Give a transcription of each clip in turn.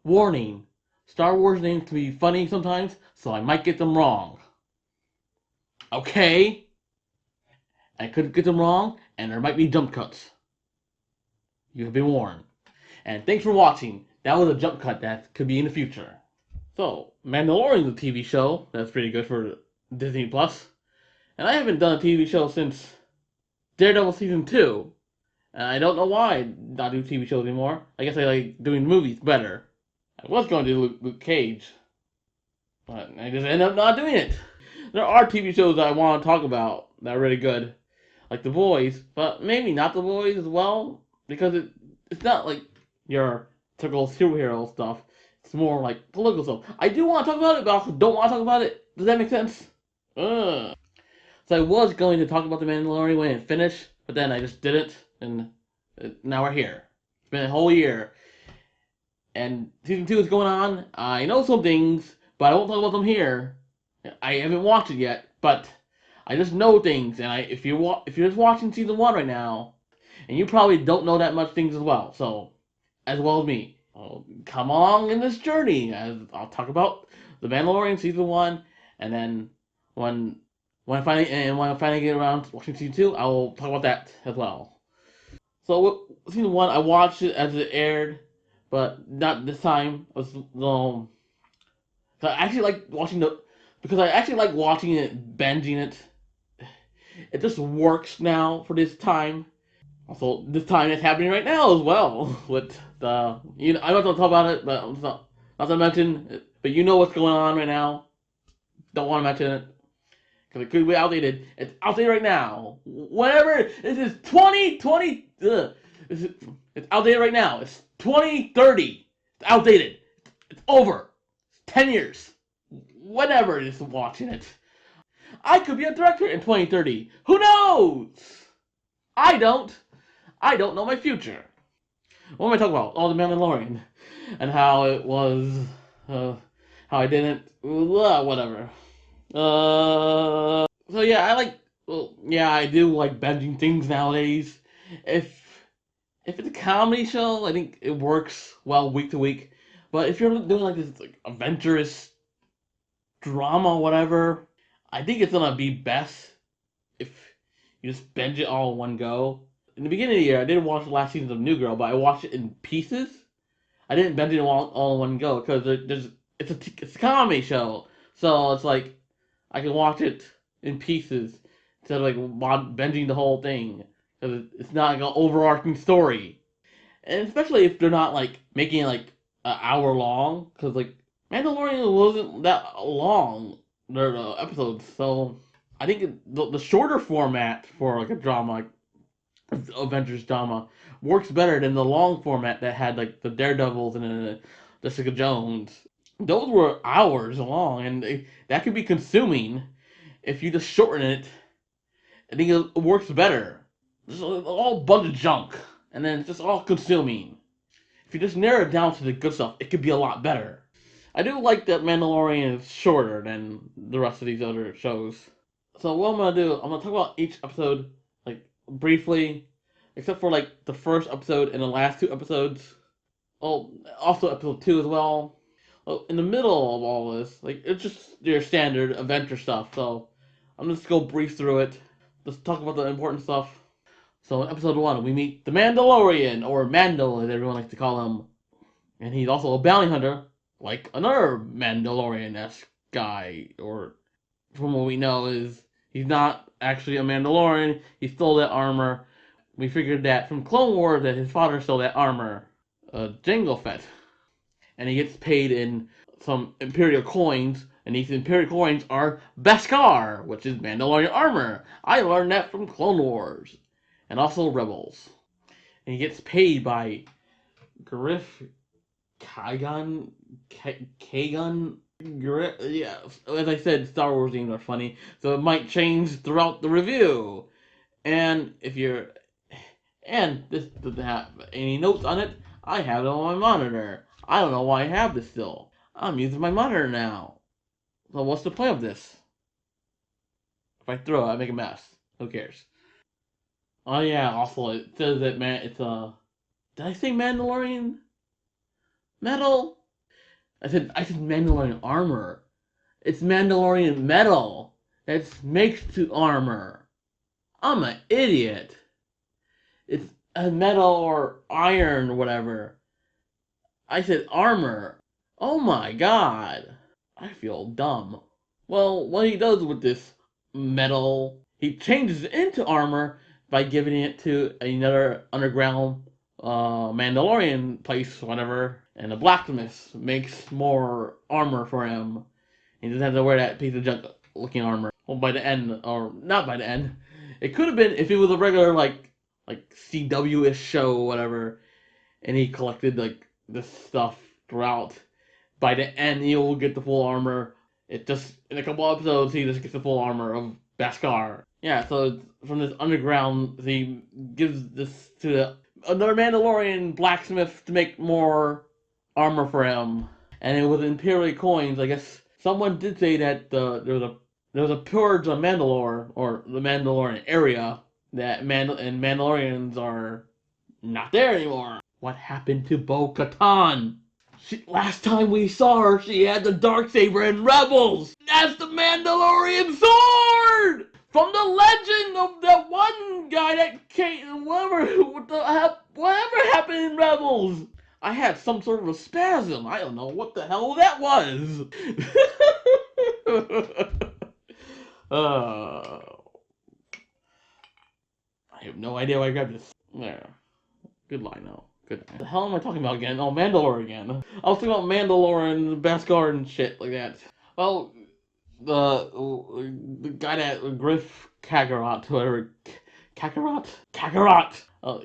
Warning, Star Wars names can be funny sometimes, so I might get them wrong. Okay? I could get them wrong, and there might be jump cuts. You have been warned. And thanks for watching. That was a jump cut that could be in the future. So, Mandalorian is a TV show that's pretty good for Disney Plus. And I haven't done a TV show since Daredevil Season 2. And I don't know why I not do TV shows anymore. I guess I like doing movies better. I was going to do Luke Cage, but I just ended up not doing it. There are TV shows that I want to talk about that are really good, like The Boys, but maybe not The Boys as well, because it's not like your typical superhero stuff. It's more like political stuff. I do want to talk about it, but I also don't want to talk about it. Does that make sense? Ugh. So I was going to talk about The Mandalorian when it finished, but then I just didn't, and now we're here. It's been a whole year, and season 2 is going on. I know some things, but I won't talk about them here. I haven't watched it yet, but I just know things, and if you're just watching season 1 right now, and you probably don't know that much things as well, as well as me. Come along in this journey as I'll talk about The Mandalorian season 1, and then when when I finally get around to watching season 2, I will talk about that as well. So season 1, I watched it as it aired, but not this time. I actually like watching because I actually like watching it, binging it. It just works now for this time. Also, this time it's happening right now as well. With I'm not gonna talk about it, but I'm not to mention. But you know what's going on right now. Don't want to mention it because it could be outdated. It's outdated right now. Whatever. This is 2020. It's outdated right now. It's 2030. It's outdated. It's over. It's 10 years. Whatever it is watching it. I could be a director in 2030. Who knows? I don't. I don't know my future. What am I talking about? Oh, the Mandalorian. And how it was. How I didn't. Whatever. So yeah, yeah, I do like binging things nowadays. If if it's a comedy show, I think it works well week to week. But if you're doing like this like adventurous drama, whatever, I think it's gonna be best if you just binge it all in one go. In the beginning of the year, I didn't watch the last season of New Girl, but I watched it in pieces. I didn't binge it all in one go because it's a comedy show, so it's like I can watch it in pieces instead of like binging the whole thing because it's not like an overarching story, and especially if they're not like making it like an hour long because like Mandalorian wasn't that long, their episodes, so I think the shorter format for like a drama, like Avengers drama, works better than the long format that had like the Daredevils and Jessica Jones. Those were hours long, and that could be consuming. If you just shorten it, I think it works better. Just all bunch of junk, and then it's just all consuming. If you just narrow it down to the good stuff, it could be a lot better. I do like that Mandalorian is shorter than the rest of these other shows. So what I'm gonna do, I'm gonna talk about each episode like briefly, except for like the first episode and the last two episodes. Oh, also episode 2 as well. Well, in the middle of all this, like it's just your standard adventure stuff. So I'm just gonna brief through it. Let's talk about the important stuff. So in episode 1, we meet the Mandalorian, or Mando as everyone likes to call him, and he's also a bounty hunter, like another Mandalorian-esque guy, or from what we know is he's not actually a Mandalorian. He stole that armor. We figured that from Clone Wars that his father stole that armor, Jango Fett, and he gets paid in some Imperial coins, and these Imperial coins are Beskar, which is Mandalorian armor. I learned that from Clone Wars, and also Rebels. And he gets paid by Griff Kagan, Kagan. Yeah, as I said, Star Wars names are funny, so it might change throughout the review. And if you're, and this doesn't have any notes on it, I have it on my monitor. I don't know why I have this still. I'm using my monitor now. So what's the point of this? If I throw it, I make a mess. Who cares? Oh yeah, also it says that man, it's a. Did I say Mandalorian metal? I said Mandalorian armor. It's Mandalorian metal that's makes to armor. I'm an idiot. It's a metal or iron or whatever. I said armor. Oh my god. I feel dumb. Well, what he does with this metal, he changes it into armor by giving it to another underground Mandalorian place, whatever, and the blacksmith makes more armor for him. He doesn't have to wear that piece of junk looking armor. Well, by the end, or not by the end, it could have been if it was a regular like CW-ish show or whatever, and he collected like this stuff throughout. By the end, he'll get the full armor. It just in a couple episodes, he just gets the full armor of Beskar. Yeah, so from this underground, he gives this to another Mandalorian blacksmith to make more armor for him, and it was Imperial coins. I guess someone did say that there was a purge on Mandalore or the Mandalorian area that Mandalorians are not there anymore. What happened to Bo-Katan? Last time we saw her, she had the Darksaber in Rebels. That's the Mandalorian sword from the legend of that one guy that came. Whatever happened in Rebels. I had some sort of a spasm. I don't know what the hell that was. uh, I have no idea why I grabbed this. There. Good line now. Good. What the hell am I talking about again? Oh, Mandalore again. I was talking about Mandalore and Beskar and shit like that. Well, the guy that Griff Kakarot, whoever, Kakarot.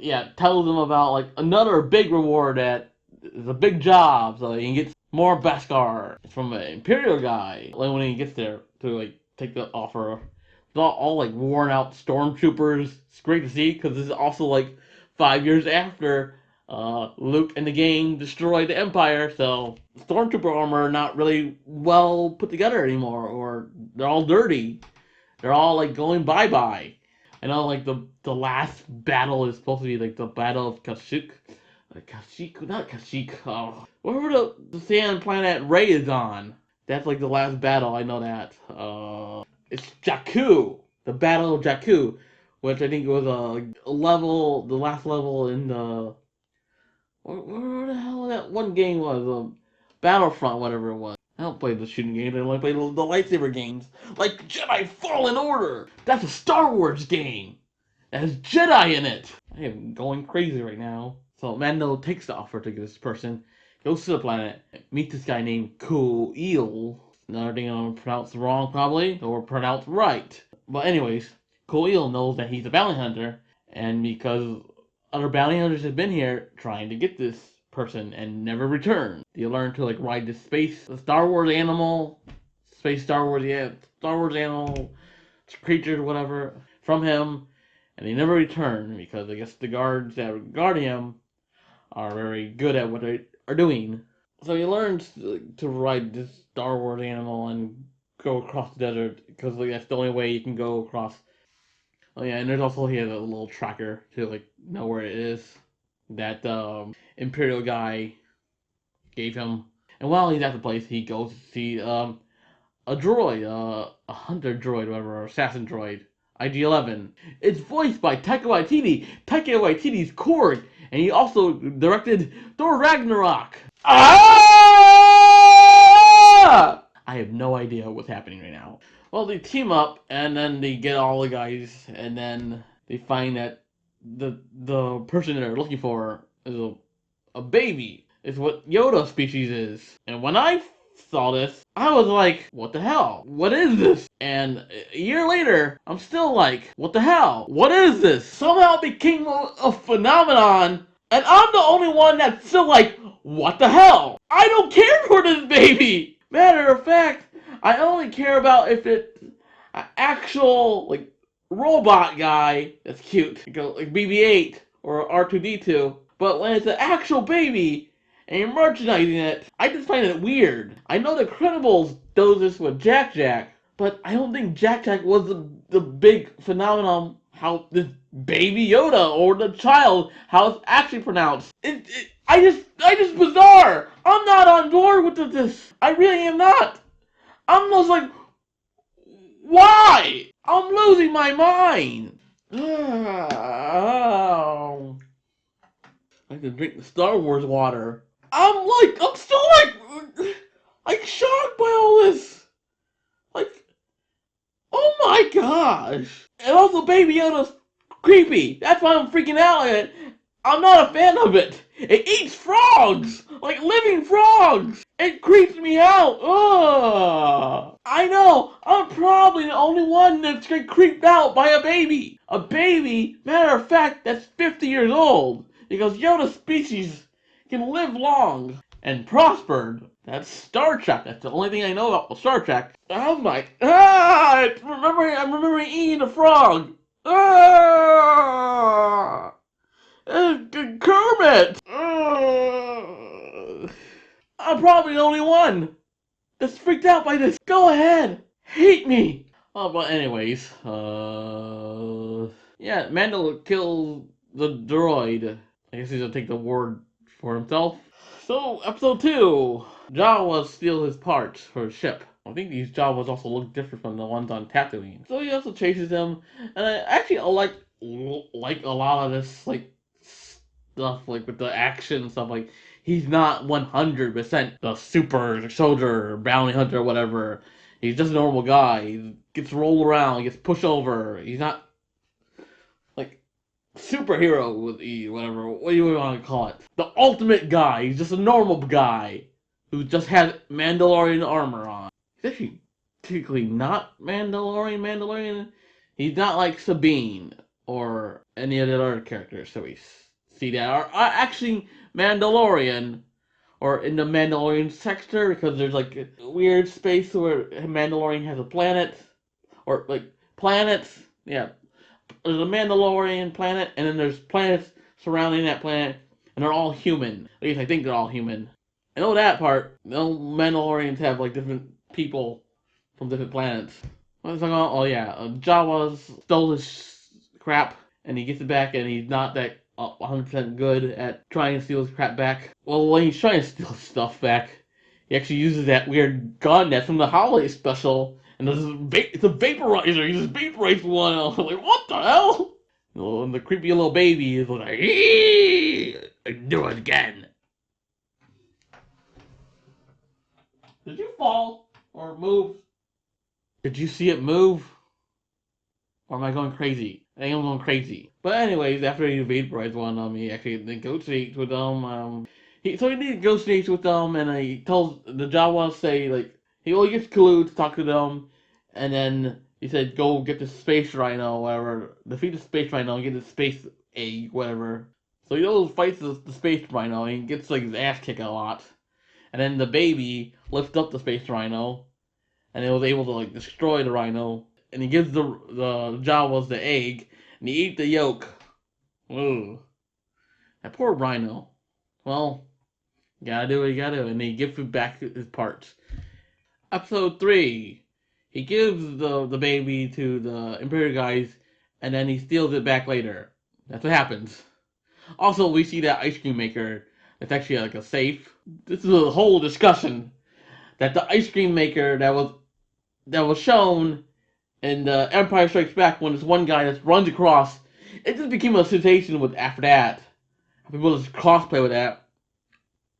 Yeah, tells him about like another big reward that is a big job, so he can get more Beskar. It's from an Imperial guy. Like when he gets there to like take the offer. It's all like worn out stormtroopers. It's great to see because this is also like 5 years after Luke and the gang destroyed the Empire, so stormtrooper armor not really well put together anymore, or they're all dirty. They're all like going bye bye. I know like the last battle is supposed to be like the Battle of Kashyyyk. Kashyyyk, not Kashyyyk. Oh, wherever the sand planet Rey is on. That's like the last battle. I know that. It's Jakku, the Battle of Jakku, which I think was a level, the last level in the where the hell that one game was? Battlefront, whatever it was. I don't play the shooting games. I only play the lightsaber games, like Jedi Fallen Order. That's a Star Wars game that has Jedi in it. I am going crazy right now. So Mando takes the offer to this person, goes to the planet, meet this guy named Ku'il. Another thing I'm gonna pronounce wrong probably, or pronounce right. But anyways, Ku'il knows that he's a bounty hunter, and because other bounty hunters have been here trying to get this person and never return. You learn to like ride this Star Wars animal, Star Wars animal, creature, whatever, from him, and they never return because I guess the guards that guard him are very good at what they are doing. So he learns to ride this Star Wars animal and go across the desert because like, that's the only way you can go across. Oh yeah, and there's also he has a little tracker to like know where it is that Imperial guy gave him. And while he's at the place, he goes to see a droid, a hunter droid, whatever, or assassin droid, IG-11. It's voiced by Taika Waititi. Taika Waititi's Korg, and he also directed Thor Ragnarok. Ah! I have no idea what's happening right now. Well, they team up, and then they get all the guys, and then they find that the person they're looking for is a baby. It's what Yoda species is. And when I saw this, I was like, what the hell? What is this? And a year later, I'm still like, what the hell? What is this? Somehow it became a phenomenon, and I'm the only one that's still like, what the hell? I don't care for this baby! Matter of fact, I only care about if it's an actual, like, robot guy that's cute, like BB-8 or R2-D2. But when it's an actual baby and you're merchandising it, I just find it weird. I know the Credibles does this with Jack Jack, but I don't think Jack Jack was the big phenomenon. How this baby Yoda or the child, how it's actually pronounced. I just bizarre. I'm not on board with this. I really am not. I'm just like, why? I'm losing my mind. Oh. I can drink the Star Wars water. I'm still like shocked by all this. Like, oh my gosh. And also Baby Yoda's creepy. That's why I'm freaking out at it. I'm not a fan of it. It eats frogs! Like living frogs! It creeps me out! Ugh! I know! I'm probably the only one that's getting creeped out by a baby! A baby, matter of fact, that's 50 years old! Because Yoda's species can live long and prospered. That's Star Trek. That's the only thing I know about Star Trek. Oh my... I'm remembering eating a frog! Ah! Kermit! I'm probably the only one that's freaked out by this. Go ahead, hate me. Oh, but anyways, yeah, Mandel killed the droid. I guess he's gonna take the word for himself. So, episode 2, Jawa steals his parts for his ship. I think these Jawas also look different from the ones on Tatooine. So he also chases them, and I like a lot of this stuff like with the action stuff. Like he's not 100% the super soldier, bounty hunter, or whatever. He's just a normal guy. He gets rolled around, he gets pushed over. He's not like superhero with whatever. What do you want to call it? The ultimate guy. He's just a normal guy who just has Mandalorian armor on. He's actually technically not Mandalorian. He's not like Sabine or any of the other characters that we see that are actually Mandalorian or in the Mandalorian sector, because there's like a weird space where Mandalorian has a planet or like planets. Yeah, there's a Mandalorian planet, and then there's planets surrounding that planet, and they're all human. At least I think they're all human. I know that part. No Mandalorians have like different people from different planets. What was I talking about? Oh yeah, Jawas stole his crap, and he gets it back, and he's not that 100% good at trying to steal his crap back. Well, when he's trying to steal his stuff back, he actually uses that weird gun that's from the holiday special, and it's a vaporizer. He just vaporizes one. I was like, what the hell? And the creepy little baby is like, do it again. Did you fall or move? Did you see it move? Or am I going crazy? I think I'm going crazy. But anyways, after he vaporized one of them, he actually negotiates with them. He negotiates with them, and he tells the Jawas say like he only gets Kulu to talk to them, and then he said go get the space rhino, whatever, defeat the space rhino, and get the space egg, whatever. So he goes fights the space rhino, and he gets like his ass kicked a lot, and then the baby lifts up the space rhino, and it was able to like destroy the rhino. And he gives the Jawas the egg, and he eats the yolk. Ooh, that poor rhino. Well, gotta do what you gotta do, and he gives back his parts. Episode 3, he gives the baby to the Imperial guys, and then he steals it back later. That's what happens. Also, we see that ice cream maker. That's actually like a safe. This is a whole discussion that the ice cream maker that was shown and Empire Strikes Back, when this one guy that runs across, it just became a sensation with after that. People just crossplay with that.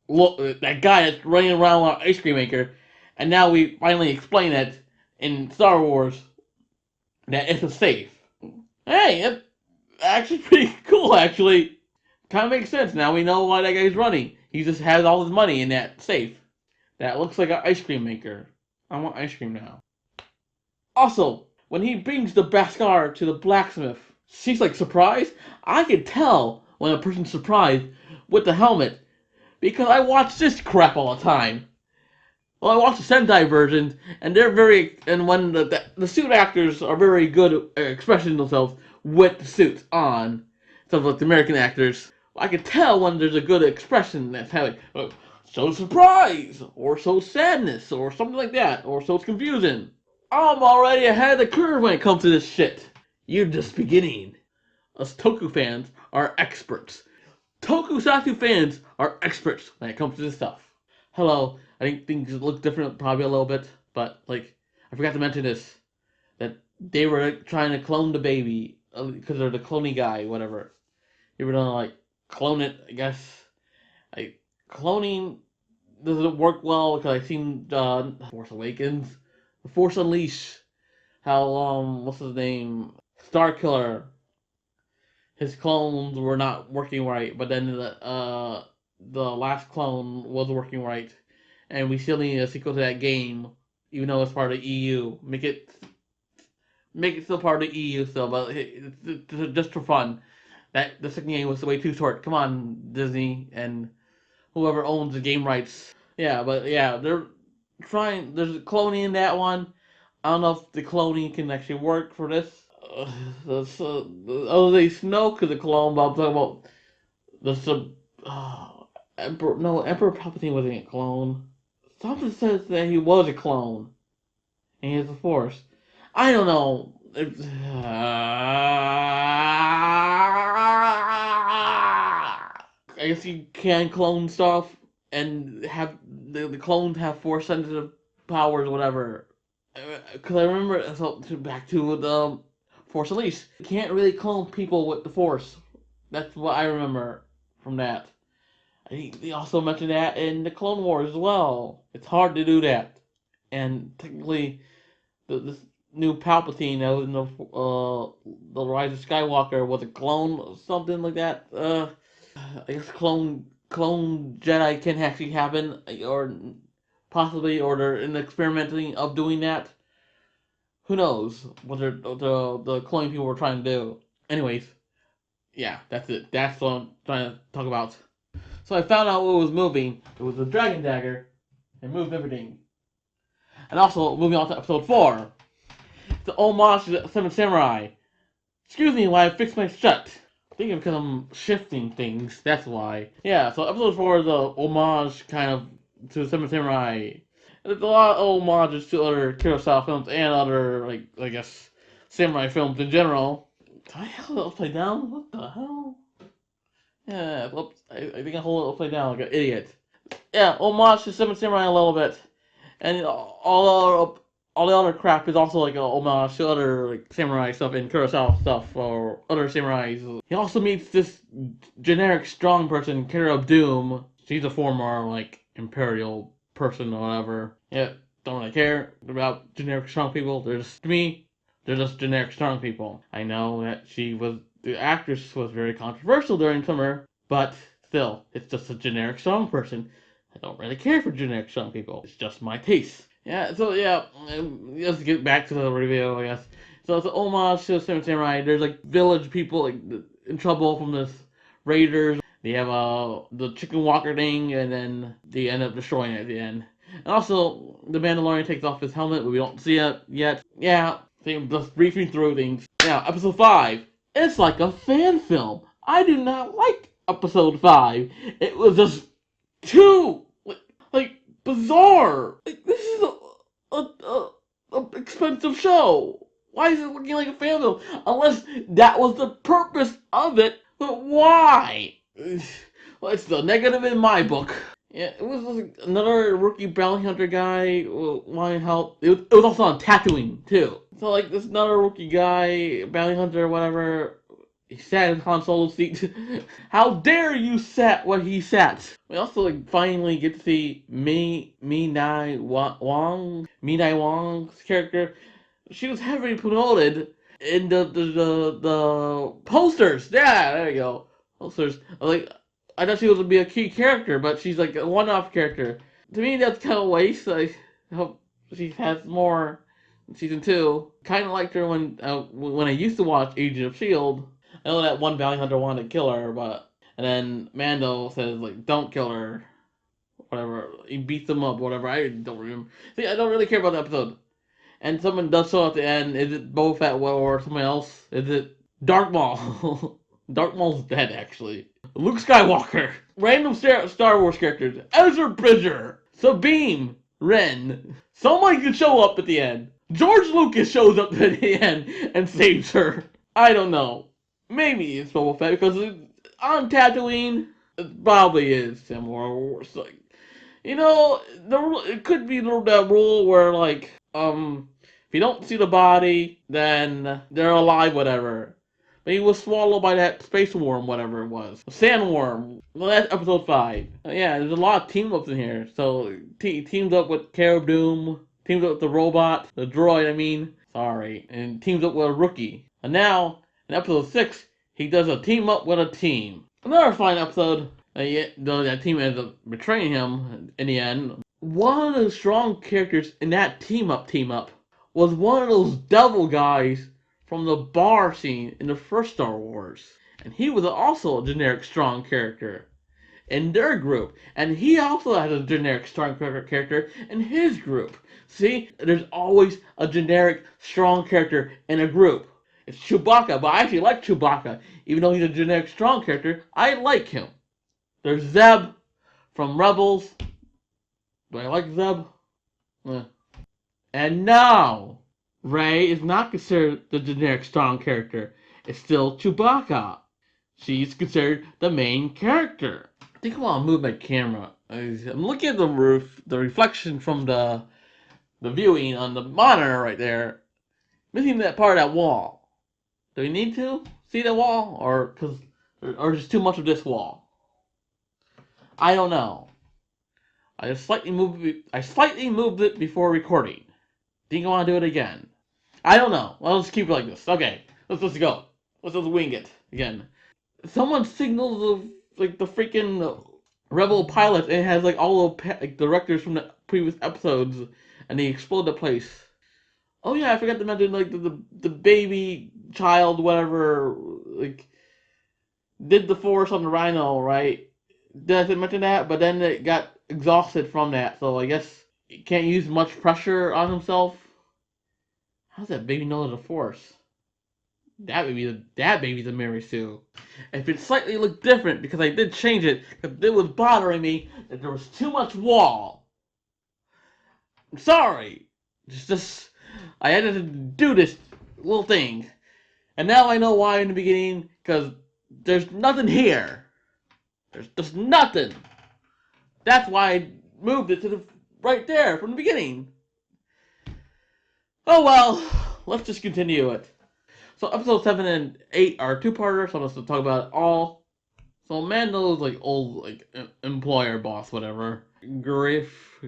Look, that guy that's running around with an ice cream maker, and now we finally explain it in Star Wars that it's a safe. Hey, it's actually pretty cool. Actually, kind of makes sense now. We know why that guy's running. He just has all his money in that safe. That looks like an ice cream maker. I want ice cream now. Also, when he brings the Beskar to the blacksmith, she's like surprised. I can tell when a person's surprised with the helmet because I watch this crap all the time. Well, I watch the Sentai versions, and when the suit actors are very good at expressing themselves with the suits on, so like the American actors, I can tell when there's a good expression that's having so surprise, or so sadness, or something like that, or so it's confusing. I'm already ahead of the curve when it comes to this shit. You're just beginning. Us Toku fans are experts. Tokusatsu fans are experts when it comes to this stuff. hello. I think things look different probably a little bit, but like I forgot to mention this that they were trying to clone the baby because they're the cloney guy, whatever. They were gonna like clone it, I guess. Like cloning doesn't work well because I've seen Force Awakens, The Force Unleashed. How what's his name? Star Killer. His clones were not working right, but then the last clone was working right, and we still need a sequel to that game, even though it's part of the EU. Make it still part of the EU still, but it's just for fun. That the second game was way too short. Come on, Disney and whoever owns the game rights. Yeah, but yeah, they're trying. There's cloning in that one. I don't know if the cloning can actually work for this. Oh, they Snoke is a clone, but I'm talking about the sub. Emperor, no, Emperor Palpatine wasn't a clone. Something says that he was a clone, and he has the Force. I don't know. I guess you can clone stuff and have the clones have Force sensitive powers, whatever. Because I remember, so back to the Force Elise. You can't really clone people with the Force. That's what I remember from that. I think they also mentioned that in the Clone Wars as well. It's hard to do that. And technically, this new Palpatine that was in the Rise of Skywalker was a clone or something like that. I guess clone Jedi can actually happen, or possibly, or they're in the experimenting of doing that. Who knows what the cloning people were trying to do. Anyways, yeah, that's it. That's what I'm trying to talk about. So I found out what was moving. It was the Dragon Dagger. It moved everything. And also, moving on to episode 4. The homage to the Seven Samurai. Excuse me while I fix my shut. I think because I'm shifting things, that's why. Yeah, so episode 4 is a homage kind of to Seven Samurai. There's a lot of homages to other Kurosawa films and other, like, I guess, samurai films in general. Did I hold it upside down? What the hell? Yeah, I think I hold it upside down like an idiot. Yeah, homage to Seven Samurai a little bit. And all the other crap is also like a homage to other like samurai stuff and Kurosawa stuff or other samurais. He also meets this generic strong person, Kara of Doom. She's a former like imperial person or whatever. Yeah, don't really care about generic strong people. To me, they're just generic strong people. I know that the actress was very controversial during summer, but still, it's just a generic strong person. I don't really care for generic strong people. It's just my taste. Yeah, so yeah, let's get back to the review, I guess. So it's an homage to Seven Samurai. There's like village people like in trouble from this raiders. They have the chicken walker thing, and then they end up destroying it at the end. And also, the Mandalorian takes off his helmet, but we don't see it yet. Yeah, just briefing through things. Now, episode 5. It's like a fan film. I do not like episode 5. It was just too like bizarre. Like this is a expensive show. Why is it looking like a fan film? Unless that was the purpose of it, but why? Well, it's the negative in my book. Yeah, it was like another rookie bounty hunter guy wanting help. It was also on Tatooine too. So like this another rookie guy, bounty hunter, or whatever. He sat in Han Solo's seat. How dare you sat what he sat? We also like finally get to see Mi Nai Wong's character. She was heavily promoted in the posters. Yeah, there you go. Posters. Like I thought she was gonna be a key character, but she's like a one-off character. To me, that's kind of a waste. I hope she has more in season 2. Kind of liked her when I used to watch Agent of Shield. I know that one bounty hunter wanted to kill her, but and then Mando says like, "Don't kill her," whatever. He beats them up, whatever. I don't remember. See, I don't really care about the episode. And someone does show at the end. Is it Boba Fett or someone else? Is it Darth Maul? Darth Maul's dead, actually. Luke Skywalker. Random Star Wars characters. Ezra Bridger. Sabine Wren. Someone could show up at the end. George Lucas shows up at the end and saves her. I don't know. Maybe it's Boba Fett because on Tatooine, it probably is similar. Like, You know, it could be that rule where like if you don't see the body, then they're alive, whatever. But he was swallowed by that space worm, whatever it was, sandworm. Well, that's episode 5. Yeah, there's a lot of team ups in here. So teams up with Cara Doom, teams up with the robot, the droid. I mean, sorry, and teams up with a rookie. And now in episode 6, he does a team up with a team. Another fine episode. Though that team ends up betraying him in the end. One of the strong characters in that team up was one of those devil guys from the bar scene in the first Star Wars. And he was also a generic strong character in their group. And he also has a generic strong character in his group. See, there's always a generic strong character in a group. It's Chewbacca, but I actually like Chewbacca. Even though he's a generic strong character, I like him. There's Zeb from Rebels. Do I like Zeb? Eh. And now, Rey is not considered the generic strong character. It's still Chewbacca. She's considered the main character. I think I want to move my camera. I'm looking at the roof, the reflection from the viewing on the monitor right there. Missing that part of that wall. Do we need to see the wall, or just too much of this wall? I don't know. I slightly moved it before recording. Think I want to do it again? I don't know. Well, let's keep it like this. Okay, let's go. Let's just wing it again. Someone signaled the freaking rebel pilot, and it has like all the directors from the previous episodes, and they explode the place. Oh yeah, I forgot to mention like the baby child, whatever, like did the force on the Rhino, right? Did I mention that? But then it got exhausted from that, so I guess he can't use much pressure on himself. How's that baby know the force? That baby's a Mary Sue. If it slightly looked different, because I did change it, because it was bothering me that there was too much wall. I'm sorry. Just I had to do this little thing. And now I know why in the beginning, because there's nothing here. There's just nothing. That's why I moved it to the right there from the beginning. Oh well, let's just continue it. So episode 7 and 8 are two-parters, so I'm just gonna talk about it all. So Mando's like old employer boss, whatever, Griff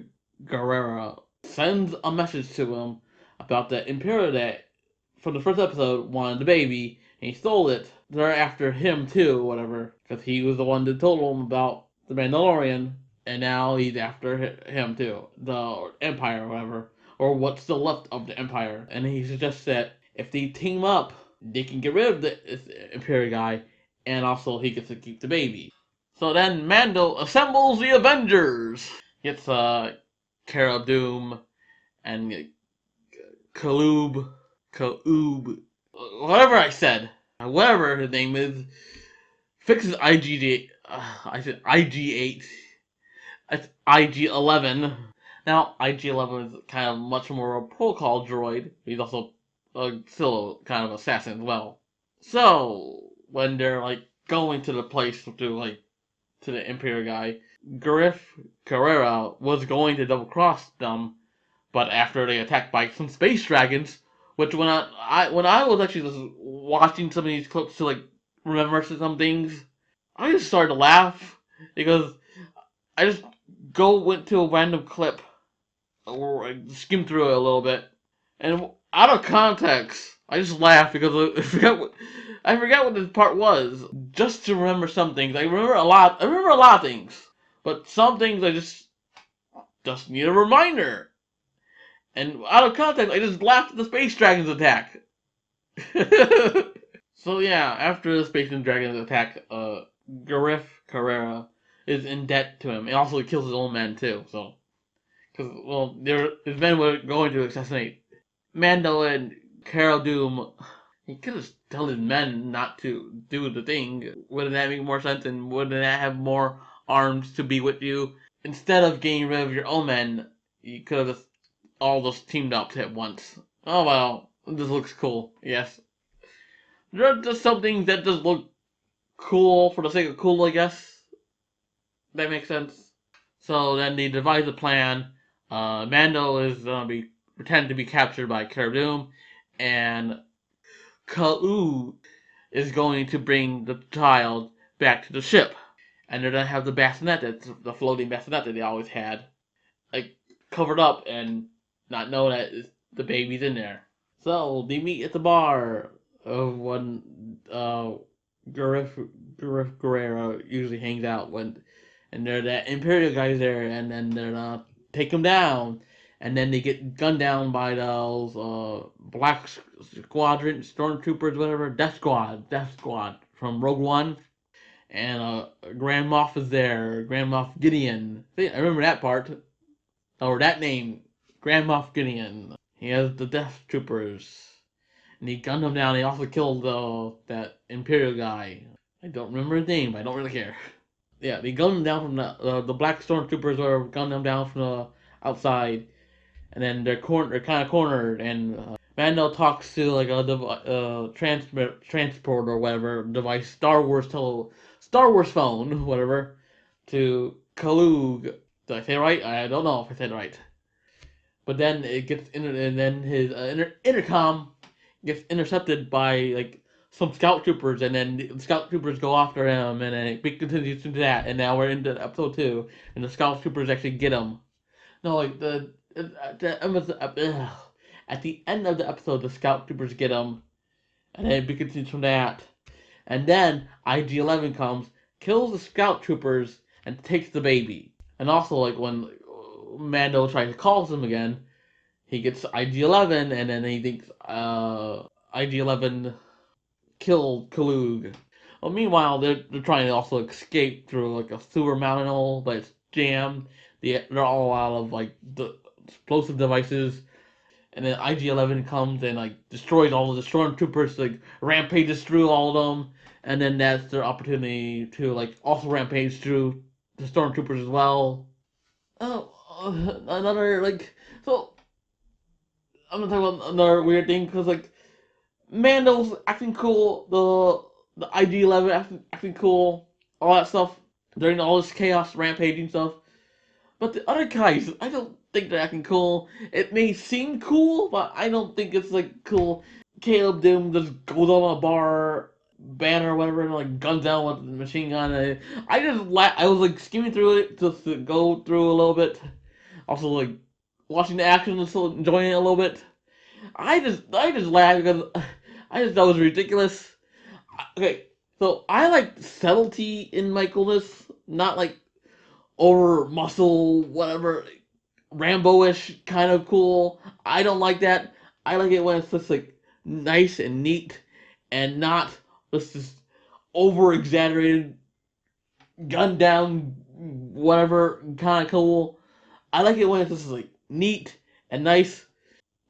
Guerrera, sends a message to him about the Imperial that from the first episode wanted the baby, and he stole it. They're after him too, whatever, because he was the one that told him about the Mandalorian, and now he's after him too, the Empire or whatever, or what's still left of the Empire. And he suggests that if they team up, they can get rid of the Imperial guy, and also he gets to keep the baby. So then Mando assembles the Avengers. Gets Cara Doom and Kaloob, whatever I said, whatever his name is, fixes IG8. I said IG8. It's IG11. Now IG11 is kind of much more a protocol droid. He's also still kind of assassin as well. So when they're like going to the place to the Imperial guy, Griff Carrera was going to double cross them, but after they attacked by some space dragons, which when I was actually just watching some of these clips to like remember some things, I just started to laugh because I just went to a random clip or I skimmed through it a little bit, and out of context, I just laughed because I forgot what this part was. Just to remember some things, I remember a lot. I remember a lot of things, but some things I just need a reminder. And out of context, I just laughed at the space dragons attack. So yeah, after the space dragons attack, Gareth Carrera is in debt to him, and also he kills his own men too. So, because his men were going to assassinate Mando and Cara Doom. He could have told his men not to do the thing. Wouldn't that make more sense? And wouldn't that have more arms to be with you? Instead of getting rid of your own men, you could have just all those teamed up at once. Oh well, this looks cool. Yes, there are just some things that just look cool for the sake of cool, I guess. That makes sense. So then they devise a plan. Mando is gonna be pretend to be captured by Cara Dune, and Kalu is going to bring the child back to the ship, and they're gonna have the bassinet, that's the floating bassinet that they always had, like covered up and not know that the baby's in there. So they meet at the bar when Griff Guerrero usually hangs out when, and they're that Imperial guys there, and then they're take him down, and then they get gunned down by those Black Squadron stormtroopers, whatever, Death Squad from Rogue One, and Grand Moff is there, Grand Moff Gideon. See, I remember that part, or that name, Grand Moff Gideon. He has the Death Troopers, and he gunned him down. He also killed that Imperial guy. I don't remember his name, but I don't really care. Yeah, they gunned him down from the Black Stormtroopers were gunning him down from the outside, and then they're kind of cornered, and Mando talks to like a transport or whatever device, Star Wars phone, whatever, to Kalug. Did I say it right? I don't know if I said it right. But then it gets and then his intercom gets intercepted by like some scout troopers, and then the scout troopers go after him, and then it continues to that, and now we're into episode 2, and the scout troopers actually get him. No, like at the end of the episode, the scout troopers get him, and then it continues from that, and then IG-11 comes, kills the scout troopers, and takes the baby. And also, like when Mando tries to call him again, he gets IG-11, and then he thinks IG-11 killed Kalug. Well, meanwhile, they're trying to also escape through like a sewer mountain hole, but it's jammed. They're all out of like the explosive devices, and then IG-11 comes and like destroys all of the stormtroopers, like rampages through all of them, and then that's their opportunity to like also rampage through the stormtroopers as well. Oh, another like so I'm gonna talk about another weird thing because like Mando's acting cool, the IG-11 acting cool, all that stuff during all this chaos rampaging stuff. But the other guys, I don't think they're acting cool. It may seem cool, but I don't think it's like cool. Caleb Doom just goes on a bar banner or whatever and like guns down with the machine gun. I was like skimming through it just to go through a little bit. Also like watching the action and still enjoying it a little bit. I just laughed because I just thought it was ridiculous. Okay, so I like subtlety in Michaelness, not like over muscle, whatever, Rambo-ish kind of cool. I don't like that. I like it when it's just like nice and neat, and not just this over exaggerated, gun down, whatever kind of cool. I like it when it's just like neat and nice,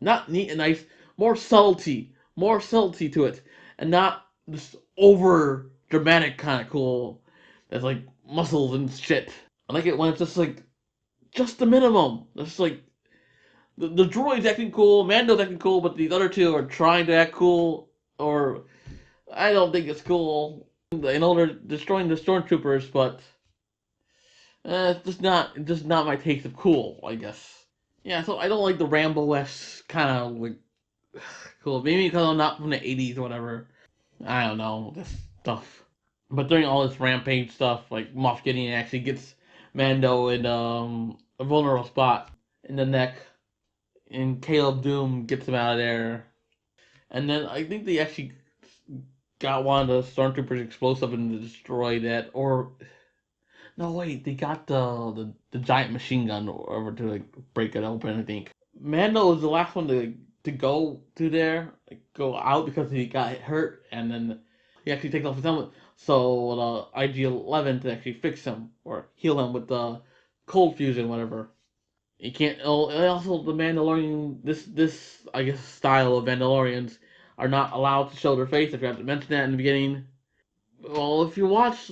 not neat and nice, more subtlety to it, and not this over dramatic kind of cool that's like muscles and shit. I like it when it's just the minimum. It's like the droid's acting cool, Mando's acting cool, but these other two are trying to act cool, or I don't think it's cool. I know they're destroying the stormtroopers, but it's just not my taste of cool, I guess. Yeah, so I don't like the Rambo-esque kind of like cool. Maybe because I'm not from the '80s or whatever. I don't know this stuff. But during all this rampage stuff, like Moff Gideon actually gets Mando in a vulnerable spot in the neck, and Caleb Doom gets him out of there. And then I think they actually got one of the stormtroopers explosive and destroyed that. Or no, wait, they got the giant machine gun over to like break it open. I think Mando was the last one to go to there, like, go out because he got hurt, and then he actually takes off his helmet. So the IG-11 to actually fix him or heal him with the cold fusion, whatever. You can't. Oh, and also, the Mandalorian, this I guess style of Mandalorians are not allowed to show their face. I forgot to mention that in the beginning. Well, if you watch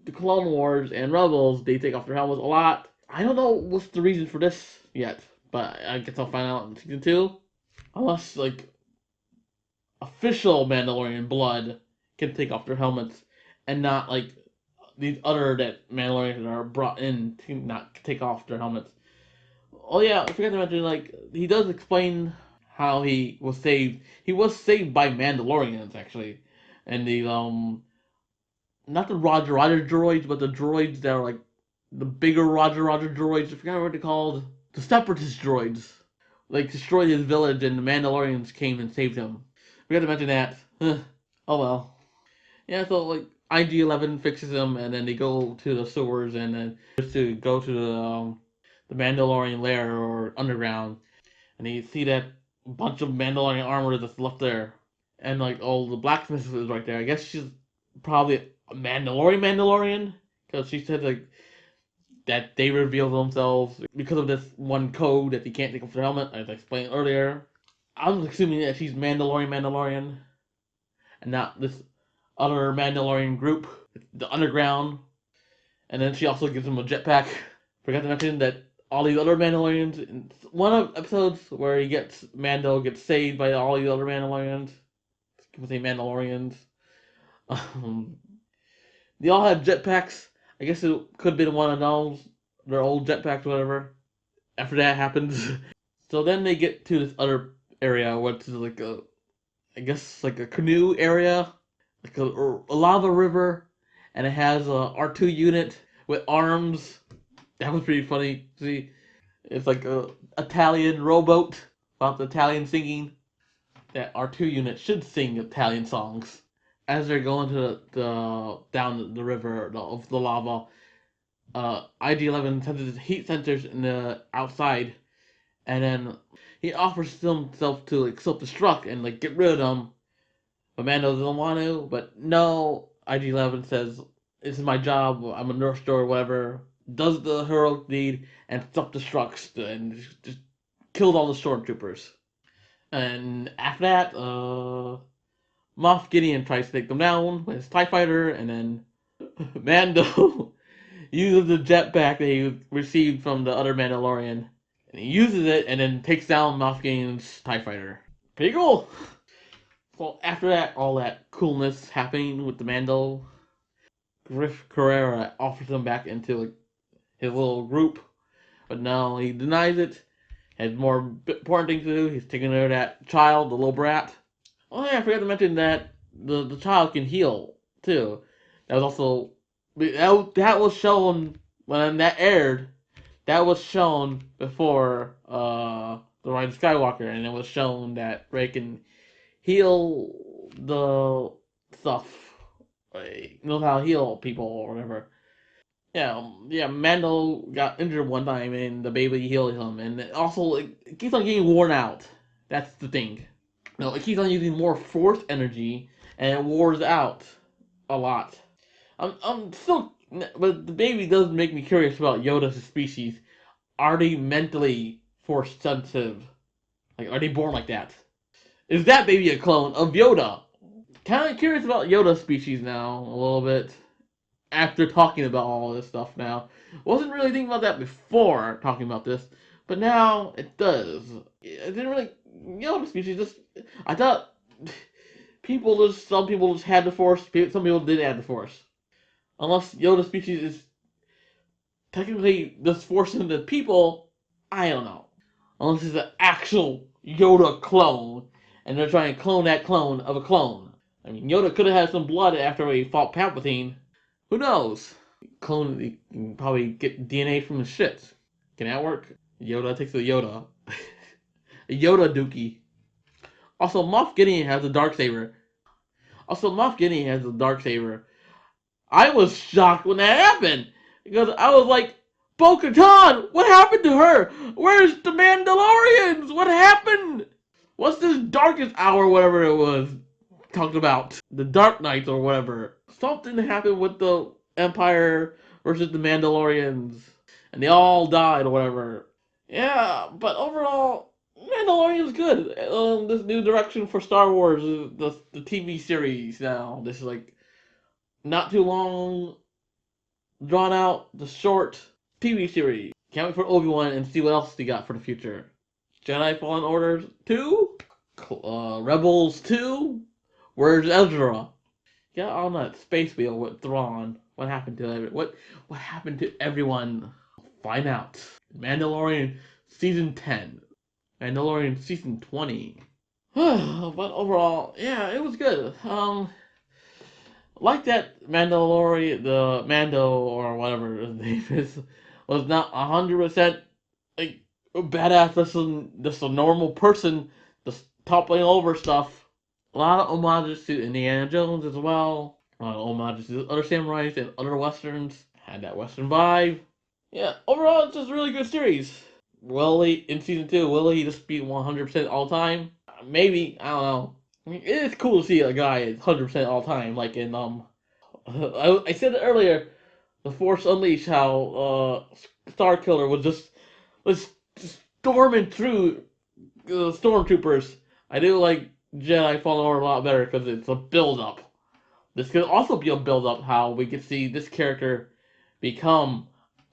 the Clone Wars and Rebels, they take off their helmets a lot. I don't know what's the reason for this yet, but I guess I'll find out in season 2. Unless like official Mandalorian blood can take off their helmets and not like these other that Mandalorians are brought in to not take off their helmets. Oh yeah, I forgot to mention, like, he does explain how he was saved. He was saved by Mandalorians actually, and the not the Roger droids, but the droids that are like the bigger Roger droids. I forgot what they're called. The Separatist droids. Like destroyed his village, and the Mandalorians came and saved him. Forgot to mention that. Oh well. Yeah, so like IG-11 fixes him, and then they go to the sewers, and then just to go to the Mandalorian lair or underground, and you see that bunch of Mandalorian armor that's left there, and like the blacksmith is right there. I guess she's probably a Mandalorian, because she said like that they reveal themselves because of this one code that they can't take off their helmet, as I explained earlier. I was assuming that she's Mandalorian, and not this other Mandalorian group, the Underground. And then she also gives him a jetpack. Forgot to mention that all these other Mandalorians, in one of episodes where Mando gets saved by all these other Mandalorians. Can we say Mandalorians? Um, they all have jetpacks. I guess it could have been one of those, their old jetpacks, or whatever. After that happens, so then they get to this other area, which is like I guess like a canoe area, like a lava river, and it has a R2 unit with arms. That was pretty funny. See, it's like a Italian rowboat about the Italian singing. That R2 unit should sing Italian songs as they're going to the down the river of the lava. IG-11 sends his heat sensors in the outside, and then he offers himself to like self-destruct and like get rid of them. But Mando doesn't want to. But no, IG-11 says, "This is my job. I'm a nurse or whatever." Does the heroic deed and self-destructs and just killed all the stormtroopers. And after that, Moff Gideon tries to take them down with his TIE fighter, and then Mando uses the jetpack that he received from the other Mandalorian. And he uses it and then takes down Moff Gideon's TIE fighter. Pretty cool! So after that, all that coolness happening with the Mando, Griff Carrera offers him back into like, his little group. But no, he denies it. Has more important things to do. He's taking care of that child, the little brat. Oh yeah, I forgot to mention that the child can heal too. That was also that was shown when that aired. That was shown before the Rise of Skywalker, and it was shown that Rey can heal the stuff. Knows how to heal people or whatever. Yeah. Mando got injured one time, and the baby healed him, and also it keeps on getting worn out. That's the thing. No, it keeps on using more force energy, and it wears out a lot. I'm still, but the baby does make me curious about Yoda's species. Are they mentally force sensitive? Like, are they born like that? Is that baby a clone of Yoda? Kind of curious about Yoda's species now, a little bit. After talking about all this stuff now. Wasn't really thinking about that before talking about this, but now it does. It didn't really, Yoda species just, I thought some people just had the Force, some people didn't have the Force. Unless Yoda species is technically just forcing the people, I don't know. Unless it's an actual Yoda clone, and they're trying to clone that clone of a clone. I mean, Yoda could have had some blood after he fought Palpatine. Who knows? Clone, you can probably get DNA from his shit. Can that work? Yoda takes a Yoda. A Yoda dookie. Also, Moff Gideon has a dark saber. I was shocked when that happened. Because I was like, Bo-Katan, what happened to her? Where's the Mandalorians? What happened? What's this darkest hour, whatever it was, talked about? The Dark Knights or whatever. Something happened with the Empire versus the Mandalorians. And they all died or whatever. Yeah, but overall, Mandalorian's good. This new direction for Star Wars is the TV series now. This is like not too long, drawn out, the short TV series. Can't wait for Obi-Wan and see what else they got for the future. Jedi Fallen Order 2? Rebels 2? Where's Ezra? Got on that space wheel with Thrawn. What happened to what happened to everyone? Find out. Mandalorian season 10. Mandalorian season 20. But overall, yeah, it was good. Like that Mandalorian, the Mando or whatever his name is, was not 100% like a badass. Just a normal person, just toppling over stuff. A lot of homages to Indiana Jones as well. A lot of homages to other samurais and other westerns. Had that western vibe. Yeah, overall, it's just a really good series. Will he, in season 2, will he just be 100% all time? Maybe, I don't know. I mean, it is cool to see a guy at 100% all time, like in, I said it earlier, The Force Unleashed, how, Star Killer was just storming through stormtroopers. I do like Jedi Fallen Order a lot better because it's a build up. This could also be a build up how we could see this character become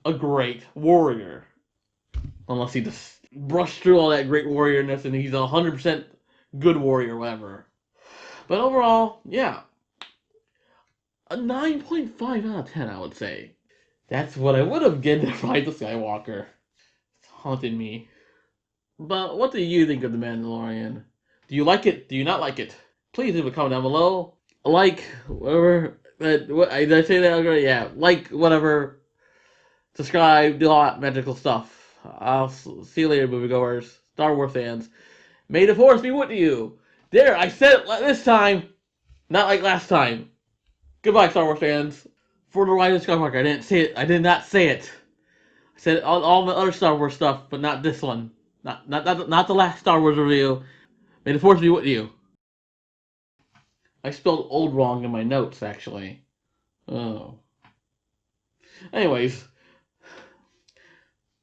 a great warrior. Unless he just brushed through all that great warriorness and he's 100% good warrior, whatever. But overall, yeah, a 9.5 out of 10, I would say. That's what I would have given to Rise of Skywalker. It's haunting me. But what do you think of The Mandalorian? Do you like it? Do you not like it? Please leave a comment down below. Like, whatever. Did I say that already? Yeah, like, whatever. Subscribe, do all that magical stuff. I'll see you later, moviegoers, Star Wars fans. May the Force be with you. There, I said it this time, not like last time. Goodbye, Star Wars fans. For the Rise of Skywalker, I didn't say it. I did not say it. I said all the other Star Wars stuff, but not this one. Not the last Star Wars review. May the Force be with you. I spelled old wrong in my notes, actually. Oh. Anyways.